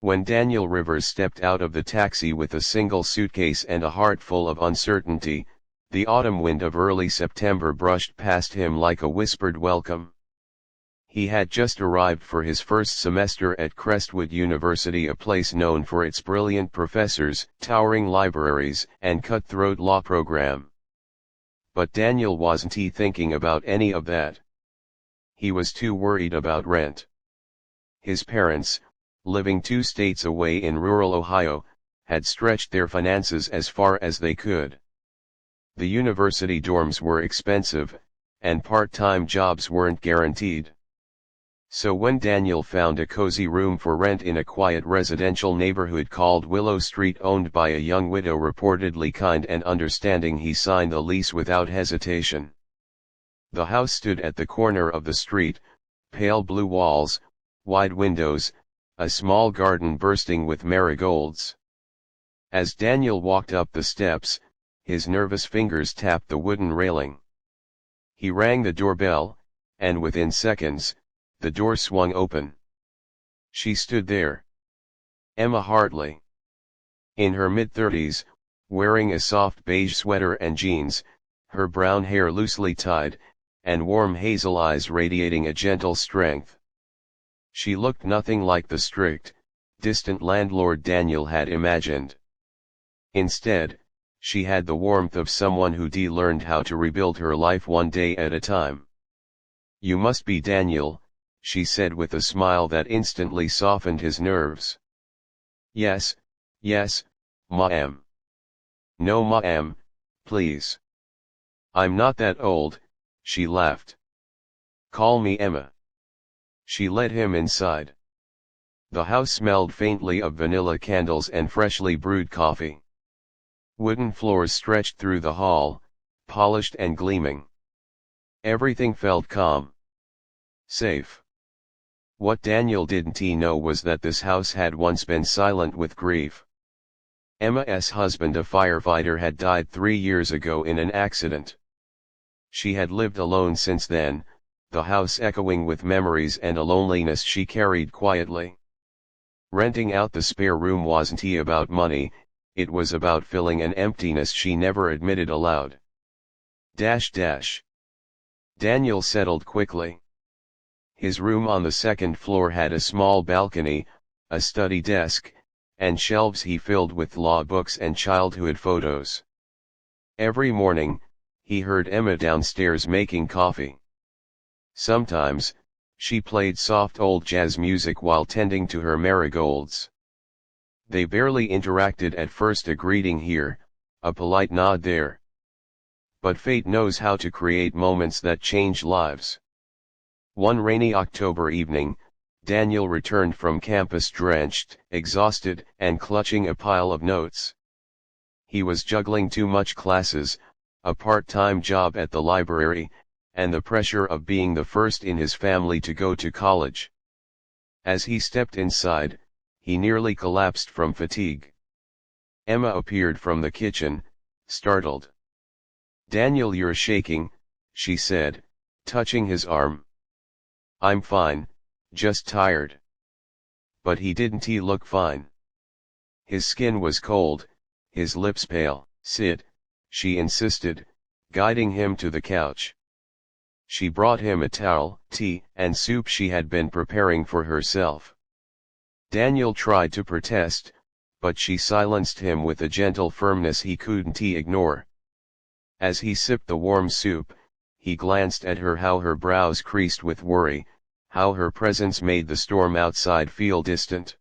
When Daniel Rivers stepped out of the taxi with a single suitcase and a heart full of uncertainty, the autumn wind of early September brushed past him like a whispered welcome. He had just arrived for his first semester at Crestwood University, a place known for its brilliant professors, towering libraries, and cutthroat law program. But Daniel wasn't thinking about any of that. He was too worried about rent. His parents, living 2 states away in rural Ohio, had stretched their finances as far as they could. The university dorms were expensive, and part-time jobs weren't guaranteed. So when Daniel found a cozy room for rent in a quiet residential neighborhood called Willow Street, owned by a young widow reportedly kind and understanding, he signed the lease without hesitation. The house stood at the corner of the street, pale blue walls, wide windows, a small garden bursting with marigolds. As Daniel walked up the steps, his nervous fingers tapped the wooden railing. He rang the doorbell, and within seconds, the door swung open. She stood there. Emma Hartley. In her mid-30s, wearing a soft beige sweater and jeans, her brown hair loosely tied, and warm hazel eyes radiating a gentle strength. She looked nothing like the strict, distant landlord Daniel had imagined. Instead, she had the warmth of someone who learned how to rebuild her life one day at a time. "You must be Daniel," she said with a smile that instantly softened his nerves. Yes, ma'am." "No ma'am, please. I'm not that old," she laughed. "Call me Emma." She led him inside. The house smelled faintly of vanilla candles and freshly brewed coffee. Wooden floors stretched through the hall, polished and gleaming. Everything felt calm. Safe. What Daniel didn't know was that this house had once been silent with grief. Emma's husband, a firefighter, had died 3 years ago in an accident. She had lived alone since then, the house echoing with memories and a loneliness she carried quietly. Renting out the spare room wasn't about money, it was about filling an emptiness she never admitted aloud. Daniel settled quickly. His room on the second floor had a small balcony, a study desk, and shelves he filled with law books and childhood photos. Every morning, he heard Emma downstairs making coffee. Sometimes, she played soft old jazz music while tending to her marigolds. They barely interacted at first, a greeting here, a polite nod there. But fate knows how to create moments that change lives. One rainy October evening, Daniel returned from campus drenched, exhausted, and clutching a pile of notes. He was juggling too much classes, a part-time job at the library, and the pressure of being the first in his family to go to college. As he stepped inside, he nearly collapsed from fatigue. Emma appeared from the kitchen, startled. "Daniel, you're shaking," she said, touching his arm. "I'm fine, just tired." But he didn't look fine. His skin was cold, his lips pale. "Sit," she insisted, guiding him to the couch. She brought him a towel, tea, and soup she had been preparing for herself. Daniel tried to protest, but she silenced him with a gentle firmness he couldn't ignore. As he sipped the warm soup, he glanced at her, how her brows creased with worry, how her presence made the storm outside feel distant.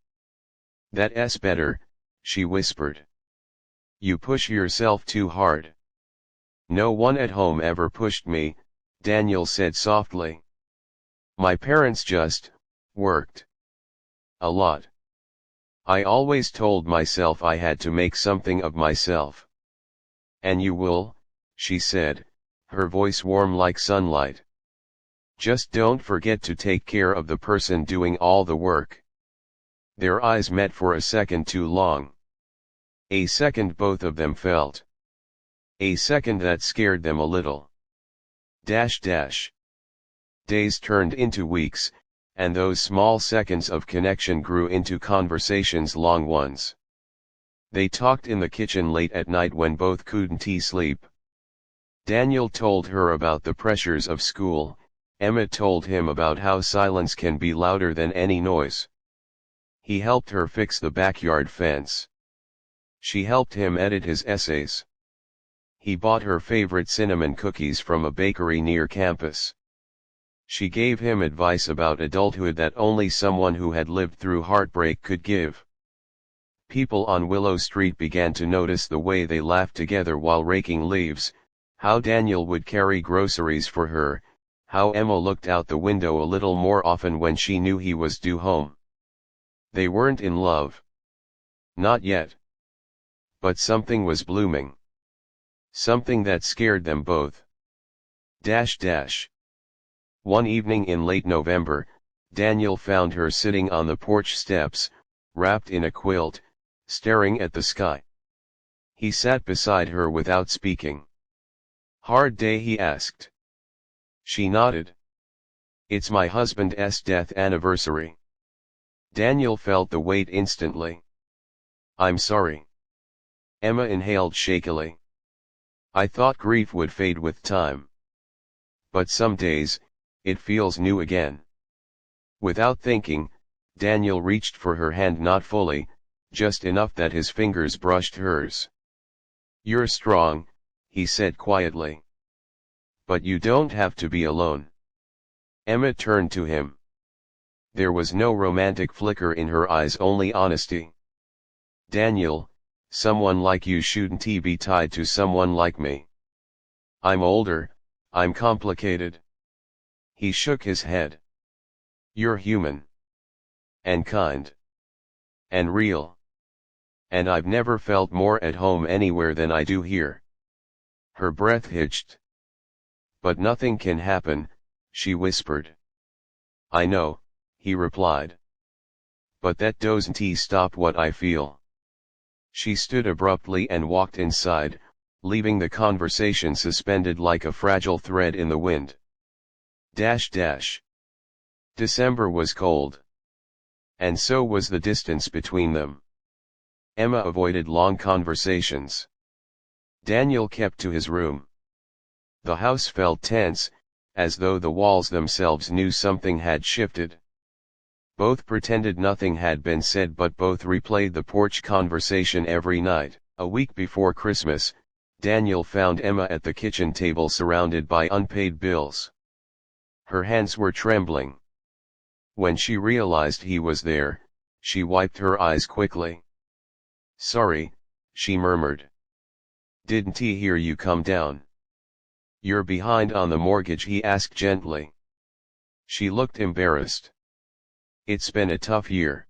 "That's better," she whispered. "You push yourself too hard." "No one at home ever pushed me," Daniel said softly. "My parents just worked a lot. I always told myself I had to make something of myself." "And you will," she said, her voice warm like sunlight. "Just don't forget to take care of the person doing all the work." Their eyes met for a second too long. A second both of them felt. A second that scared them a little. Days turned into weeks, and those small seconds of connection grew into conversations, long ones. They talked in the kitchen late at night when both couldn't sleep. Daniel told her about the pressures of school, Emma told him about how silence can be louder than any noise. He helped her fix the backyard fence. She helped him edit his essays. He bought her favorite cinnamon cookies from a bakery near campus. She gave him advice about adulthood that only someone who had lived through heartbreak could give. People on Willow Street began to notice the way they laughed together while raking leaves, how Daniel would carry groceries for her, how Emma looked out the window a little more often when she knew he was due home. They weren't in love. Not yet. But something was blooming. Something that scared them both. One evening in late November, Daniel found her sitting on the porch steps, wrapped in a quilt, staring at the sky. He sat beside her without speaking. "Hard day?" he asked. She nodded. "It's my husband's death anniversary." Daniel felt the weight instantly. "I'm sorry." Emma inhaled shakily. "I thought grief would fade with time. But some days, it feels new again." Without thinking, Daniel reached for her hand, not fully, just enough that his fingers brushed hers. "You're strong," he said quietly. "But you don't have to be alone." Emma turned to him. There was no romantic flicker in her eyes, only honesty. "Daniel, someone like you shouldn't be tied to someone like me. I'm older, I'm complicated." He shook his head. "You're human. And kind. And real. And I've never felt more at home anywhere than I do here." Her breath hitched. "But nothing can happen," she whispered. "I know," he replied. "But that doesn't stop what I feel." She stood abruptly and walked inside, leaving the conversation suspended like a fragile thread in the wind. December was cold. And so was the distance between them. Emma avoided long conversations. Daniel kept to his room. The house felt tense, as though the walls themselves knew something had shifted. Both pretended nothing had been said, but both replayed the porch conversation every night. A week before Christmas, Daniel found Emma at the kitchen table surrounded by unpaid bills. Her hands were trembling. When she realized he was there, she wiped her eyes quickly. "Sorry," she murmured. "Didn't hear you come down." "You're behind on the mortgage?" he asked gently. She looked embarrassed. "It's been a tough year."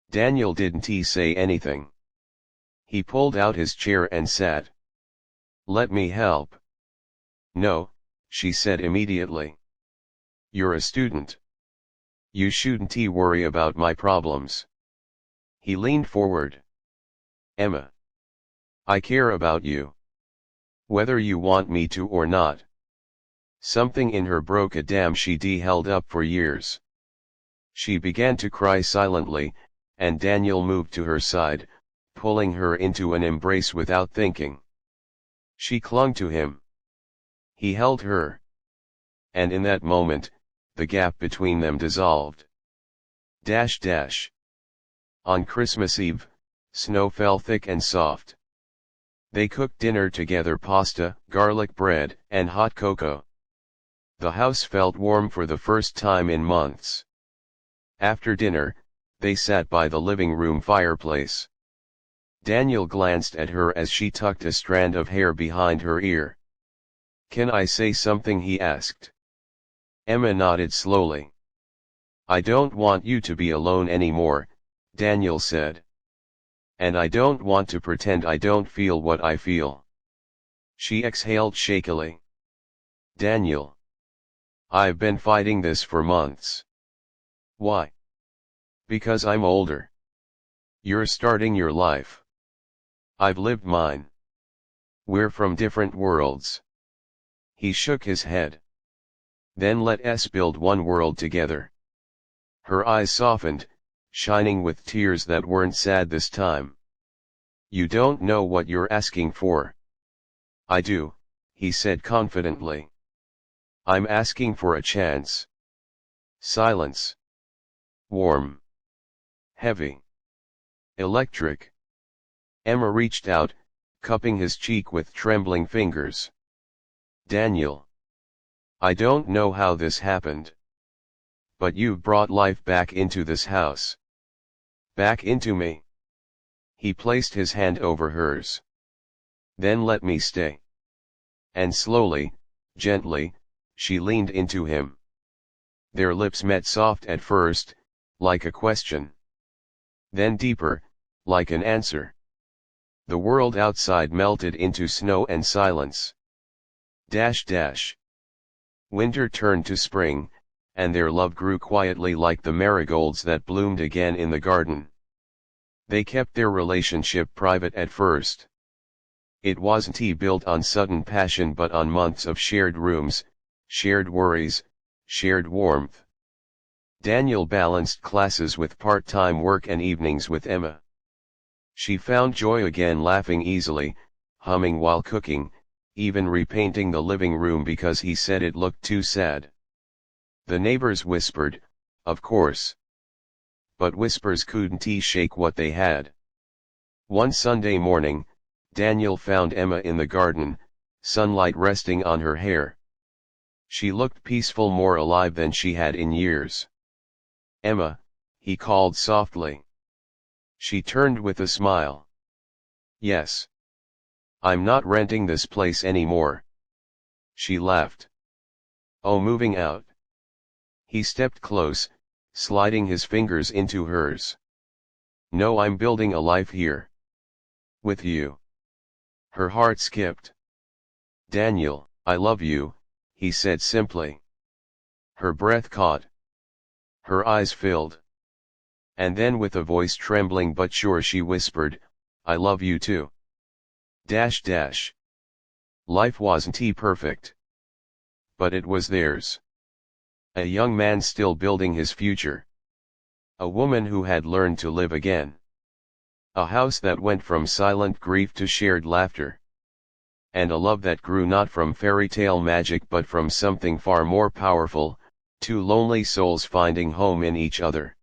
Daniel didn't say anything. He pulled out his chair and sat. "Let me help." "No," she said immediately. "You're a student. You shouldn't worry about my problems." He leaned forward. "Emma, I care about you. Whether you want me to or not." Something in her broke a dam she'd held up for years. She began to cry silently, and Daniel moved to her side, pulling her into an embrace without thinking. She clung to him. He held her. And in that moment, the gap between them dissolved. On Christmas Eve, snow fell thick and soft. They cooked dinner together: pasta, garlic bread, and hot cocoa. The house felt warm for the first time in months. After dinner, they sat by the living room fireplace. Daniel glanced at her as she tucked a strand of hair behind her ear. "Can I say something?" he asked. Emma nodded slowly. "I don't want you to be alone anymore," Daniel said. "And I don't want to pretend I don't feel what I feel." She exhaled shakily. "Daniel, I've been fighting this for months." "Why?" "Because I'm older. You're starting your life. I've lived mine. We're from different worlds." He shook his head. "Then let us build one world together." Her eyes softened, shining with tears that weren't sad this time. You don't know what you're asking for. I do, he said confidently. I'm asking for a chance. Silence. Warm. Heavy. Electric. Emma reached out, cupping his cheek with trembling fingers. Daniel. I don't know how this happened. But you've brought life back into this house. Back into me. He placed his hand over hers. Then let me stay. And slowly, gently, she leaned into him. Their lips met soft at first, like a question. Then deeper, like an answer. The world outside melted into snow and silence. Dash dash. Winter turned to spring, and their love grew quietly like the marigolds that bloomed again in the garden. They kept their relationship private at first. It wasn't built on sudden passion but on months of shared rooms, shared worries, shared warmth. Daniel balanced classes with part-time work and evenings with Emma. She found joy again laughing easily, humming while cooking, even repainting the living room because he said it looked too sad. The neighbors whispered, of course. But whispers couldn't shake what they had. One Sunday morning, Daniel found Emma in the garden, sunlight resting on her hair. She looked peaceful, more alive than she had in years. Emma, he called softly. She turned with a smile. Yes. I'm not renting this place anymore. She laughed. Oh, moving out. He stepped close, sliding his fingers into hers. No, I'm building a life here. With you. Her heart skipped. Daniel, I love you, he said simply. Her breath caught. Her eyes filled. And then with a voice trembling but sure she whispered, I love you too. Dash dash. Life wasn't perfect. But it was theirs. A young man still building his future. A woman who had learned to live again. A house that went from silent grief to shared laughter. And a love that grew not from fairy tale magic but from something far more powerful, two lonely souls finding home in each other.